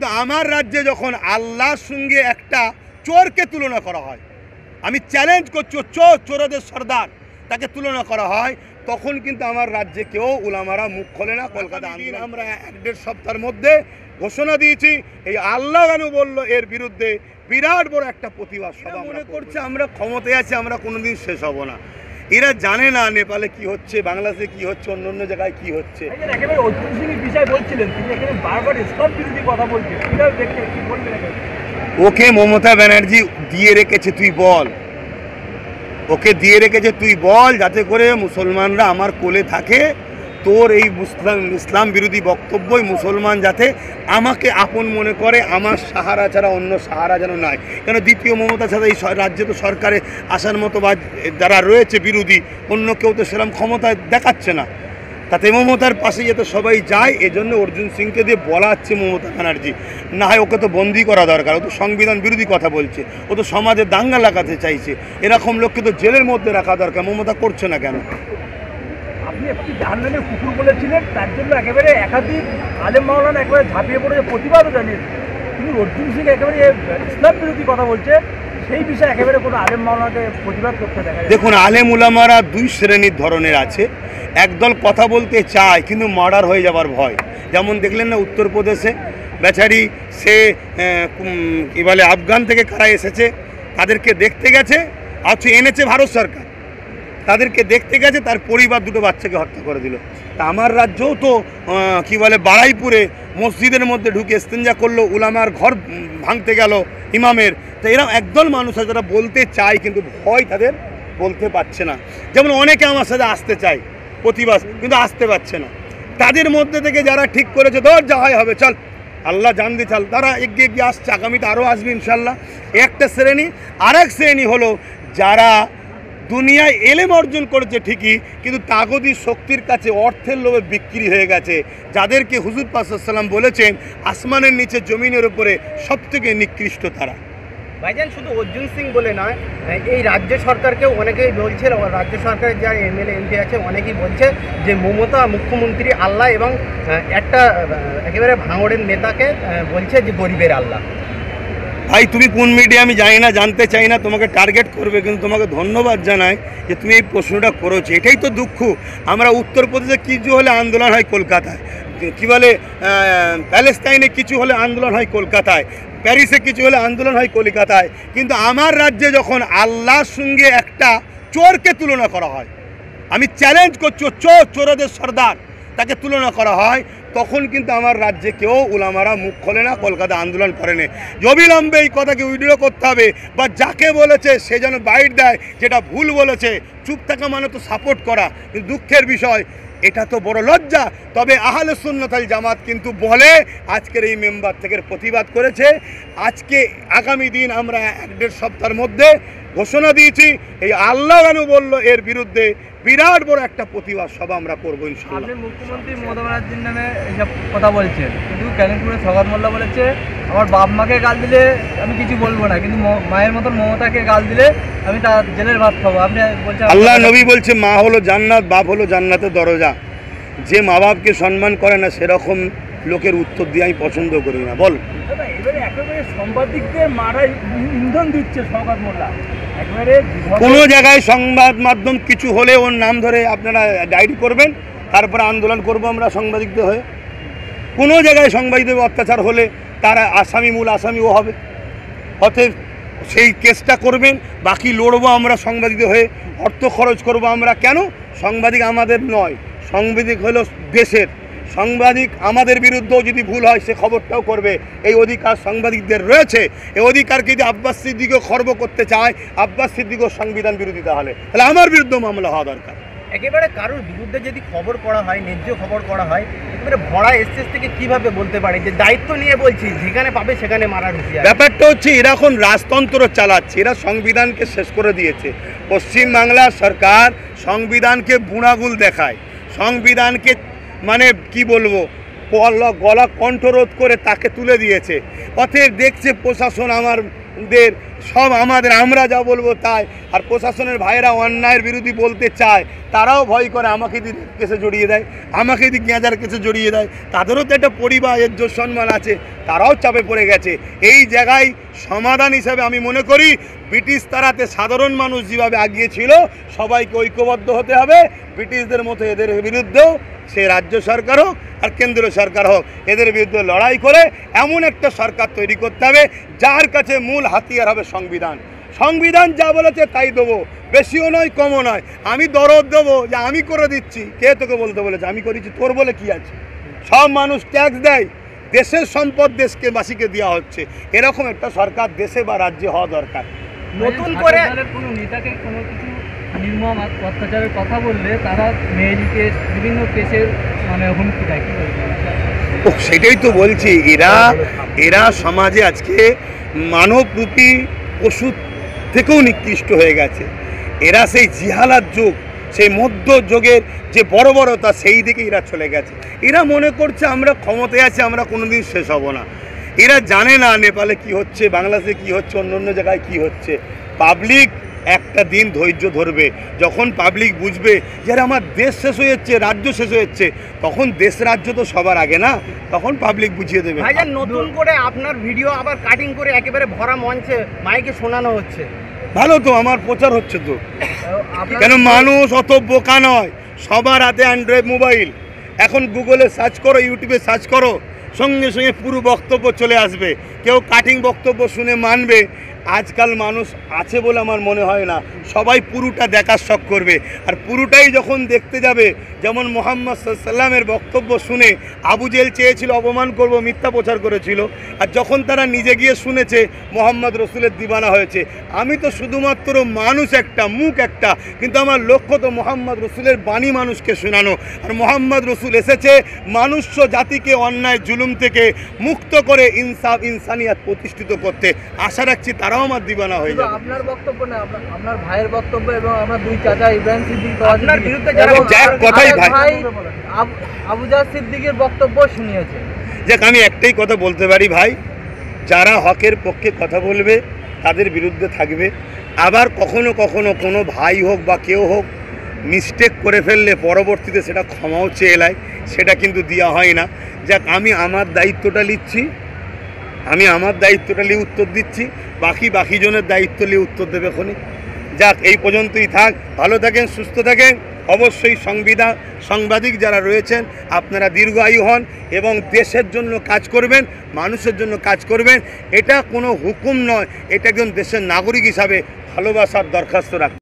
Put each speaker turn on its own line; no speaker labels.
কিন্তু আমার রাজ্যে যখন আল্লাহর সঙ্গে একটা চোরকে তুলনা করা হয়, আমি চ্যালেঞ্জ করছি চোরদের সর্দার, তাকে তুলনা করা হয়, তখন কিন্তু আমার রাজ্যে কেউ উলামারা মুখ খোলে না। কলকাতা আন্দোলন আমরা 1-1.5 সপ্তাহের মধ্যে ঘোষণা দিয়েছি, এই আল্লাহ কেন বললো এর বিরুদ্ধে বিরাট বড় একটা প্রতিবাদ সভা মনে করছে আমরা ক্ষমতায় আছি, আমরা কোনোদিন শেষ হব না। এরা জানে না নেপালে কি হচ্ছে, বাংলাদেশে কি হচ্ছে, অন্য অন্য জায়গায় কি হচ্ছে। ওকে মমতা ব্যানার্জি দিয়ে রেখেছে, তুই বল, ওকে দিয়ে রেখেছে তুই বল, যাতে করে মুসলমানরা আমার কোলে থাকে। তোর এই ইসলাম বিরোধী বক্তব্যই মুসলমান যাতে আমাকে আপন মনে করে, আমার সাহারা ছাড়া অন্য সাহারা যেন নাই। কেন দ্বিতীয় মমতা ছাড়া এই রাজ্যে তো সরকারে আসার মতো বা যারা রয়েছে বিরোধী, অন্য কেউ তো সেরকম ক্ষমতায় দেখাচ্ছে না। তাতে মমতার পাশে যাতে সবাই যায়, এজন্য অর্জুন সিংকে দিয়ে বলাচ্ছে মমতা ব্যানার্জি, না হয় ওকে তো বন্দি করা দরকার, ও তো সংবিধান বিরোধী কথা বলছে, ও তো সমাজে দাঙ্গা লাগাতে চাইছে, এরকম লোককে তো জেলের মধ্যে রাখা দরকার। মমতা করছে না কেন?
আপনি একটি জাহান্নামের কুকুর বলেছিলেন, তার জন্য একেবারে একাধিক আলেম মাওলানা একেবারে ঝাঁপিয়ে পড়ে প্রতিবাদও জানিয়েছে। কিন্তু অর্জুন সিং একেবারে ইসলাম বিরোধী কথা বলছে, সেই বিষয়ে একেবারে কোনো আলেম মাওলানাকে প্রতিবাদ করতে দেখা যায়।
দেখুন, আলেম উলামারা দুই শ্রেণীর ধরনের আছে। একদল কথা বলতে চায় কিন্তু মার্ডার হয়ে যাবার ভয়। যেমন দেখলেন না উত্তরপ্রদেশে বেচারি, সে কী বলে আফগান থেকে কারা এসেছে তাদেরকে দেখতে গেছে, অথচ এনেছে ভারত সরকার, তাদেরকে দেখতে গেছে, তার পরিবার দুটো বাচ্চাকে হত্যা করে দিল। তা আমার রাজ্যও তো কী বলে বারাইপুরে মসজিদের মধ্যে ঢুকে ইস্তেঞ্জা করলো, উলামার ঘর ভাঙতে গেল ইমামের। তো এরকম একদল মানুষ আছে যারা বলতে চায় কিন্তু ভয় তাদের, বলতে পারছে না। যেমন অনেকে আমার সাথে আসতে চায় প্রতিবাদ, কিন্তু আসতে পারছে না। তাদের মধ্যে থেকে যারা ঠিক করেছে ধর যা হয় হবে, চল আল্লাহ জানতে চাল, তারা এগিয়ে এগিয়ে আসছে, আগামীতে আরও আসবে ইনশাল্লাহ। একটা শ্রেণী। আরেক শ্রেণী হলো যারা দুনিয়ায় এলেম অর্জন করেছে ঠিকই, কিন্তু তাগদি শক্তির কাছে অর্থের লোভে বিক্রি হয়ে গেছে, যাদেরকে হুজুর পাক সাল্লাল্লাহু আলাইহি ওয়াসাল্লাম বলেছেন আসমানের নিচে জমিনের উপরে সবথেকে নিকৃষ্ট তারা।
ভাইজান, শুধু অর্জুন সিং বলে নয়, এই রাজ্য সরকারকেও অনেকেই বলছে, রাজ্য সরকারের যারা এমএলএ এমপি আছে অনেকেই বলছে যে মমতা মুখ্যমন্ত্রী আল্লাহ, এবং একটা একেবারে ভাঙড়ের নেতাকে বলছে যে গরিবের আল্লাহ।
ভাই তুমি কোন মিডিয়া আমি জানি না, জানতে চাই না, তোমাকে টার্গেট করবে, কিন্তু তোমাকে ধন্যবাদ জানাই যে তুমি এই প্রশ্নটা করেছো। এটাই তো দুঃখ, আমরা উত্তরপ্রদেশে কিছু হলে আন্দোলন হয় কলকাতায়, কী বলে প্যালেস্তাইনে কিছু হলে আন্দোলন হয় কলকাতায়, প্যারিসে কিছু হলে আন্দোলন হয় কলকাতায়, কিন্তু আমার রাজ্যে যখন আল্লাহর সঙ্গে একটা চোরকে তুলনা করা হয়, আমি চ্যালেঞ্জ করছি চোরদের সর্দার, তাকে তুলনা করা হয়, তখন কিন্তু আমার রাজ্যে কেউ উলামারা মুখ খোলে না, কলকাতা আন্দোলন করে না। অবিলম্বে এই কথাকে উইথড্র করতে হবে, বা যাকে বলেছে সে যেন বাইট দেয়, যেটা ভুল বলেছে। চুপ থাকা মানে তো সাপোর্ট করা, কিন্তু দুঃখের বিষয় এটা তো বড় লজ্জা। তবে আহলে সুন্নাত ওয়াল জামাত কিন্তু বলে, আজকের এই মেম্বার থেকে প্রতিবাদ করেছে। আজকে আগামী দিন আমরা 1-1.5 সপ্তাহের মধ্যে ঘোষণা দিয়েছি, এই আল্লাহ কেন বললো এর বিরুদ্ধে বিরাট বড় একটা প্রতিবাদ সভা আমরা করবো ইনশাআল্লাহ।
আপনি মুখ্যমন্ত্রী মমতা ব্যানার্জির নামে এইসব কথা বলছেন, কিন্তু কালিমপুরে সওগাত মোল্লা বলেছে আমার বাপ মাকে গাল দিলে আমি কিছু বলবো না, কিন্তু মায়ের মতন মমতাকে গাল দিলে আমি তার জেলের ভাত খাবো। আপনি বলছেন
আল্লাহ নবী বলছে মা হলো জান্নাত, বাপ হলো জান্নাতের দরজা। যে মা বাপকে সম্মান করে না সেরকম লোকের উত্তর দিয়ে আমি পছন্দ করি না। বল,
এবারে একেবারে সাংবাদিকদের মারাই ইন্ধন দিচ্ছে সওগাত মোল্লা।
কোনো জায়গায় সংবাদ মাধ্যম কিছু হলে ওর নাম ধরে আপনারা ডায়েরি করবেন, তারপরে আন্দোলন করব আমরা সাংবাদিকদের হয়ে। কোনো জায়গায় সাংবাদিকদের অত্যাচার হলে তারা আসামি, মূল আসামি ও হবে, অতএব সেই কেসটা করবেন, বাকি লড়বো আমরা সাংবাদিকদের হয়ে, অর্থ খরচ করব আমরা। কেন? সাংবাদিক আমাদের নয়, সাংবাদিক হলো দেশের। সাংবাদিক আমাদের বিরুদ্ধেও যদি ভুল হয় সে খবরটাও করবে, এই অধিকার সাংবাদিকদের রয়েছে। এই অধিকারকে যদি আব্বাস সিদ্দিকও খর্ব করতে চায়, আব্বাস সিদ্দিকও সংবিধান বিরোধী, তাহলে আমার বিরুদ্ধে মামলা হওয়া দরকার।
একেবারে কারোর বিরুদ্ধে যদি খবর করা হয়, ন্যায্য খবর করা হয়, একেবারে ভরা এসএস থেকে কিভাবে বলতে পারে যে দায়িত্ব নিয়ে বলছি, যেখানে পাবে সেখানে মারার হুঁশিয়ারি?
ব্যাপারটা হচ্ছে এরা এখন রাজতন্ত্র চালাচ্ছে, এরা সংবিধানকে শেষ করে দিয়েছে। পশ্চিমবাংলার সরকার সংবিধানকে বুড়াগুল দেখায়, সংবিধানকে মানে কি বলবো গলা কণ্ঠরোধ করে তাকে তুলে দিয়েছে। অতএব দেখছে প্রশাসন আমাদের সব আমাদের, আমরা যা বলবো তাই। আর প্রশাসনের ভাইয়েরা অন্যায়ের বিরোধী বলতে চায়, তারাও ভয় করে আমাকে যদি কেসে জড়িয়ে দেয়, আমাকে যদি গেঁজার কেসে জড়িয়ে দেয়। তাদেরও তো একটা পরিবার, ইজ্জত সম্মান আছে, তারাও চাপে পড়ে গেছে। এই জায়গায় সমাধান হিসাবে আমি মনে করি ব্রিটিশ তাড়াতে সাধারণ মানুষ যেভাবে আগিয়েছিল, সবাইকে ঐক্যবদ্ধ হতে হবে। ব্রিটিশদের মতো এদের বিরুদ্ধেও, সে রাজ্য সরকার হোক আর কেন্দ্রীয় সরকার হোক, এদের বিরুদ্ধে লড়াই করে এমন একটা সরকার তৈরি করতে হবে যার কাছে মূল হাতিয়ার হবে সংবিধান। সংবিধান যা বলেছে তাই দেবো, বেশিও নয় কমও নয়। আমি দরদ দেবো যে আমি করে দিচ্ছি, কে তোকে বলতে বলেছে আমি করেছি? তোর বলে কি আছে? সব মানুষ ট্যাক্স দেয়, দেশের সম্পদ দেশকে বাসীকে দেওয়া হচ্ছে। এরকম একটা সরকার দেশে বা রাজ্যে হওয়া দরকার।
নতুন করে
কোনো নেতাকে কোনো কিছু নির্মম অত্যাচারের কথা বললে তারা মেয়েলি কেস, বিভিন্ন কেসের মানে হুমকি দেয়, কি বলবেন?
সেটাই তো বলছি, এরা সমাজে আজকে মানবরূপী পশু থেকেও নিকৃষ্ট হয়ে গেছে। এরা সেই জিহালাত যুগ, সেই মধ্য যুগের যে বর্বরতা, সেই দিকে এরা চলে গেছে। এরা মনে করছে আমরা ক্ষমতায় আছি, আমরা কোনোদিন শেষ হব না। এরা জানে না নেপালে কি হচ্ছে, বাংলাদেশে কি হচ্ছে, অন্য জায়গায় কি হচ্ছে। পাবলিক একটা দিন ধৈর্য ধরবে, যখন পাবলিক বুঝবে যে আমার দেশ শেষ হয়ে যাচ্ছে, রাজ্য শেষ হয়ে যাচ্ছে, তখন দেশ রাজ্য তো সবার আগে না, তখন পাবলিক বুঝিয়ে দেবে।
ভাইজান, নতুন করে আপনার ভিডিও আবার কাটিং করে একেবারে ভরা মঞ্চে মাইকে শোনানো হচ্ছে,
ভালো তো, আমার প্রচার হচ্ছে তো। কেন মানুষ অত বোকা নয়, সবার হাতে অ্যান্ড্রয়েড মোবাইল। এখন গুগলে সার্চ করো, ইউটিউবে সার্চ করো, সঙ্গে সঙ্গে পুরো বক্তব্য চলে আসবে। কেউ কাটিং বক্তব্য শুনে মানবে আজকাল মানুষ আছে বলে আমার মনে হয় না। সবাই পুরোটা দেখার শখ করবে, আর পুরোটাই যখন দেখতে যাবে, যেমন মুহাম্মদ সাল্লামের বক্তব্য শুনে আবু জেহেল চেয়েছিল অপমান করব, মিথ্যা প্রচার করেছিল, আর যখন তারা নিজে গিয়ে শুনেছে মোহাম্মদ রসুলের দিবানা হয়েছে। আমি তো শুধুমাত্র মানুষ একটা, মুখ একটা, কিন্তু আমার লক্ষ্য তো মোহাম্মদ রসুলের বাণী মানুষকে শোনানো। আর মোহাম্মদ রসুল এসেছে মানুষ্য জাতিকে অন্যায় জুলুম থেকে মুক্ত করে ইনসাফ ইনসানিয়াত প্রতিষ্ঠিত করতে। আশা রাখছি তারাও আমার দিবানা হয়ে যাবে।
আপনার বক্তব্য না, আপনার ভাইয়ের বক্তব্য এবং আপনার দুই চাচা ইব্রাহিম সিদ্দিক,
আপনার বিরুদ্ধে যারা
কথাই ভাই
আবু জাহ সিদ্দিকের বক্তব্য শুনিয়েছে।
যাক, আমি একটাই কথা বলতে পারি ভাই, যারা হকের পক্ষে কথা বলবে তাদের বিরুদ্ধে থাকবে। আবার কখনো কখনো কোনো ভাই হোক বা কেউ হোক মিস্টেক করে ফেললে পরবর্তীতে সেটা ক্ষমাও চেয়ে এলায়, সেটা কিন্তু দেওয়া হয় না। যাক, আমি আমার দায়িত্বটা নিচ্ছি, আমি আমার দায়িত্বটা নিয়ে উত্তর দিচ্ছি, বাকি জনের দায়িত্ব নিয়ে উত্তর দেবে খনি। যাক, এই পর্যন্তই থাক। ভালো থাকেন, সুস্থ থাকেন। অবশ্যই সাংবাদিক যারা রয়েছেন আপনারা দীর্ঘায়ু হন এবং দেশের জন্য কাজ করবেন, মানুষের জন্য কাজ করবেন। এটা কোনো হুকুম নয়, এটা একজন দেশের নাগরিক হিসাবে ভালোবাসার দরখাস্ত রাখবেন।